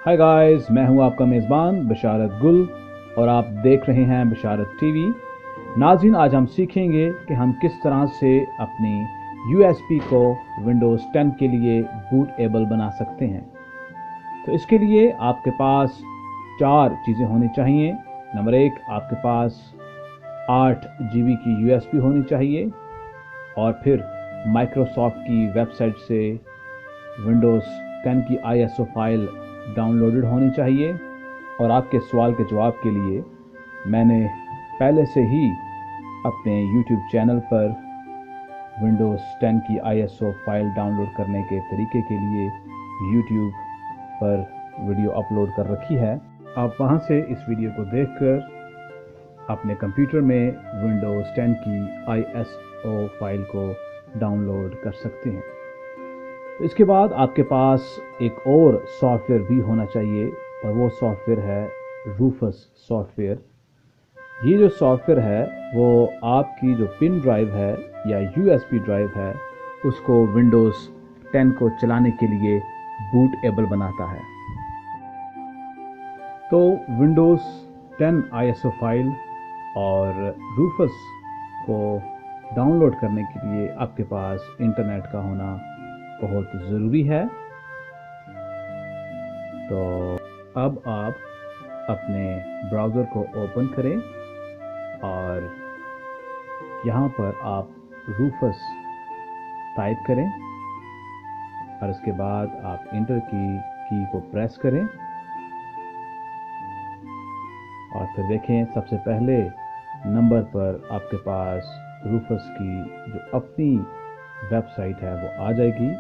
Hi guys, मैं हूं आपका मेज़बान बशारत गुल और आप देख रहे हैं बशारत टीवी। नाज़रीन, आज हम सीखेंगे कि हम किस तरह से अपनी USB को विंडोज़ 10 के लिए बूटेबल बना सकते हैं। तो इसके लिए आपके पास 4 चीज़ें होनी चाहिए। नंबर 1, आपके पास 8 GB की USB होनी चाहिए और फिर माइक्रोसॉफ्ट की वेबसाइट से विंडोज़ 10 की ISO फाइल डाउनलोडेड होनी चाहिए। और आपके सवाल के जवाब के लिए मैंने पहले से ही अपने YouTube चैनल पर विंडोज़ 10 की ISO फाइल डाउनलोड करने के तरीके के लिए YouTube पर वीडियो अपलोड कर रखी है। आप वहां से इस वीडियो को देखकर अपने कंप्यूटर में विंडोज़ 10 की ISO फाइल को डाउनलोड कर सकते हैं। इसके बाद आपके पास एक और सॉफ्टवेयर भी होना चाहिए और वो सॉफ्टवेयर है रूफस सॉफ्टवेयर। ये जो सॉफ्टवेयर है वो आपकी जो पिन ड्राइव है या USB ड्राइव है उसको विंडोज़ 10 को चलाने के लिए बूटेबल बनाता है। तो विंडोज़ 10 ISO फाइल और रूफस को डाउनलोड करने के लिए आपके पास इंटरनेट का होना बहुत ज़रूरी है। तो अब आप अपने ब्राउज़र को ओपन करें और यहाँ पर आप रूफस टाइप करें और इसके बाद आप इंटर की को प्रेस करें और फिर देखें सबसे पहले नंबर पर आपके पास रूफस की जो अपनी वेबसाइट है वो आ जाएगी।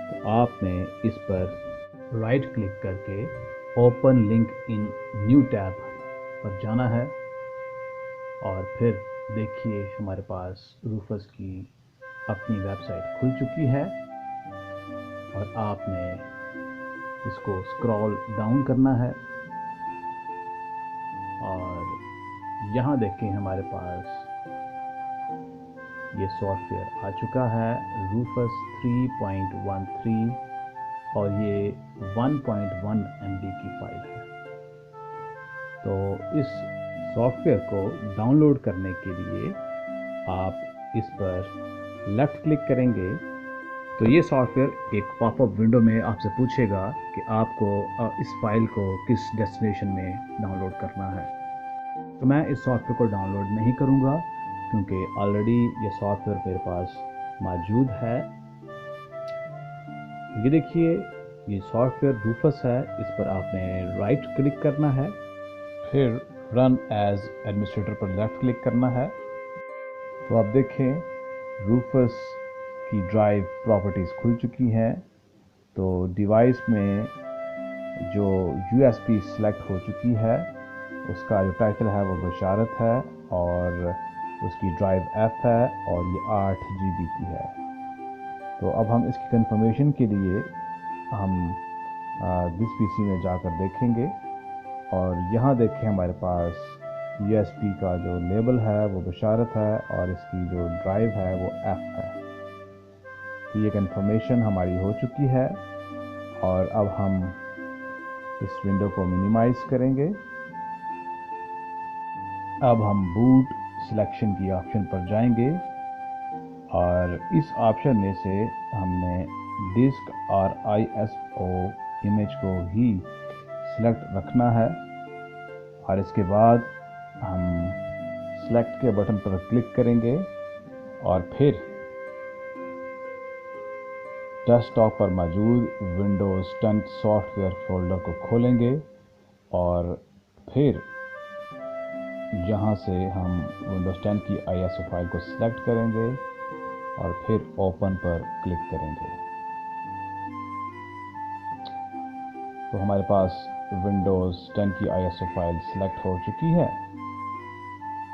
तो आपने इस पर राइट क्लिक करके open link in new tab पर जाना है और फिर देखिए हमारे पास रूफस की अपनी वेबसाइट खुल चुकी है और आपने इसको स्क्रॉल डाउन करना है और यहाँ देखें हमारे पास ये सॉफ्टवेयर आ चुका है रूफस 3.13 और ये 1.1 MB की फाइल है। तो इस सॉफ्टवेयर को डाउनलोड करने के लिए आप इस पर लेफ़्ट क्लिक करेंगे तो ये सॉफ्टवेयर एक पॉपअप विंडो में आपसे पूछेगा कि आपको इस फाइल को किस डेस्टिनेशन में डाउनलोड करना है। तो मैं इस सॉफ्टवेयर को डाउनलोड नहीं करूँगा क्योंकि ऑलरेडी ये सॉफ्टवेयर मेरे पास मौजूद है। ये देखिए ये सॉफ्टवेयर रूफस है, इस पर आपने राइट क्लिक करना है, फिर रन एज एडमिनिस्ट्रेटर पर लेफ्ट क्लिक करना है। तो आप देखें रूफस की ड्राइव प्रॉपर्टीज़ खुल चुकी हैं। तो डिवाइस में जो USB सेलेक्ट हो चुकी है उसका जो टाइटल है वो बशारत है और उसकी ड्राइव F है और ये 8 GB की है। तो अब हम इसकी कंफर्मेशन के लिए हम दिस PC में जाकर देखेंगे और यहाँ देखें हमारे पास USB का जो लेबल है वो बशारत है और इसकी जो ड्राइव है वो F है। तो ये कंफर्मेशन हमारी हो चुकी है और अब हम इस विंडो को मिनिमाइज करेंगे। अब हम बूट सिलेक्शन की ऑप्शन पर जाएंगे और इस ऑप्शन में से हमने डिस्क और ISO इमेज को ही सिलेक्ट रखना है और इसके बाद हम सिलेक्ट के बटन पर क्लिक करेंगे और फिर डेस्कटॉप पर मौजूद विंडोज़ 10 सॉफ्टवेयर फोल्डर को खोलेंगे और फिर यहाँ से हम विंडोज़ 10 की ISO फाइल को सिलेक्ट करेंगे और फिर ओपन पर क्लिक करेंगे। तो हमारे पास विंडोज़ 10 की ISO फाइल सिलेक्ट हो चुकी है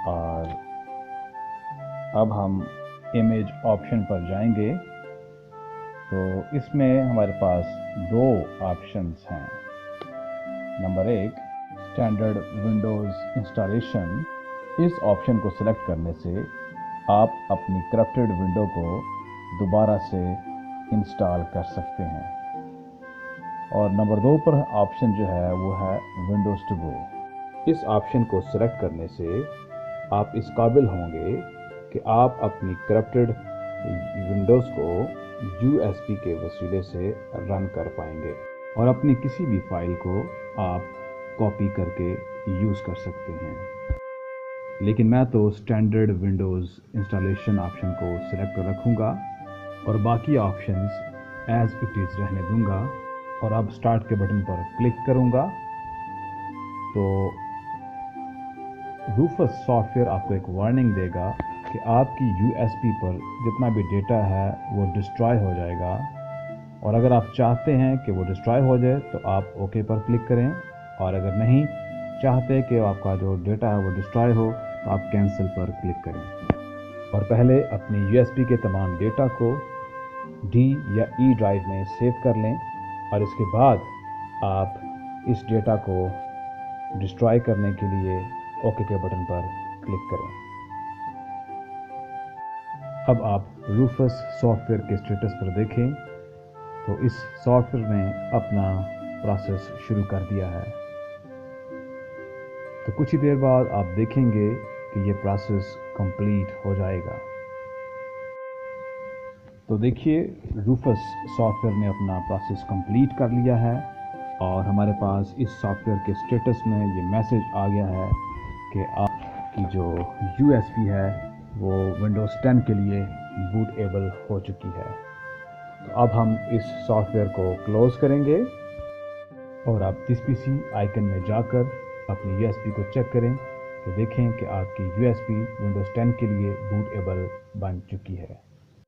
और अब हम इमेज ऑप्शन पर जाएंगे। तो इसमें हमारे पास 2 ऑप्शंस हैं। Number 1, standard Windows installation. इस ऑप्शन को सिलेक्ट करने से आप अपनी करप्टेड विंडो को दोबारा से इंस्टॉल कर सकते हैं। और नंबर 2 पर ऑप्शन जो है वो है विंडोज़ टू गो। इस ऑप्शन को सिलेक्ट करने से आप इस काबिल होंगे कि आप अपनी करप्टेड विंडोज़ को USB के वसीले से रन कर पाएंगे और अपनी किसी भी फाइल को आप कॉपी करके यूज़ कर सकते हैं। लेकिन मैं तो स्टैंडर्ड विंडोज़ इंस्टॉलेशन ऑप्शन को सिलेक्ट रखूँगा और बाकी ऑप्शंस एज इट इज़ रहने दूँगा और अब स्टार्ट के बटन पर क्लिक करूँगा तो रूफस सॉफ्टवेयर आपको एक वार्निंग देगा कि आपकी USB पर जितना भी डेटा है वो डिस्ट्रॉय हो जाएगा और अगर आप चाहते हैं कि वो डिस्ट्रॉय हो जाए तो आप ओके पर क्लिक करें और अगर नहीं चाहते कि आपका जो डेटा है वो डिस्ट्रॉय हो तो आप कैंसिल पर क्लिक करें और पहले अपनी USB के तमाम डेटा को D या E ड्राइव में सेव कर लें और इसके बाद आप इस डेटा को डिस्ट्रॉय करने के लिए ओके के बटन पर क्लिक करें। अब आप रूफस सॉफ्टवेयर के स्टेटस पर देखें तो इस सॉफ्टवेयर ने अपना प्रोसेस शुरू कर दिया है। तो कुछ ही देर बाद आप देखेंगे कि ये प्रोसेस कंप्लीट हो जाएगा। तो देखिए रूफस सॉफ्टवेयर ने अपना प्रोसेस कंप्लीट कर लिया है और हमारे पास इस सॉफ्टवेयर के स्टेटस में ये मैसेज आ गया है कि आपकी जो USB है वो विंडोज़ 10 के लिए बूटेबल हो चुकी है। तो अब हम इस सॉफ्टवेयर को क्लोज़ करेंगे और आप दिस PC आइकन में जाकर अपनी USB को चेक करें कि देखें कि आपकी USB विंडोज़ 10 के लिए बूटेबल बन चुकी है।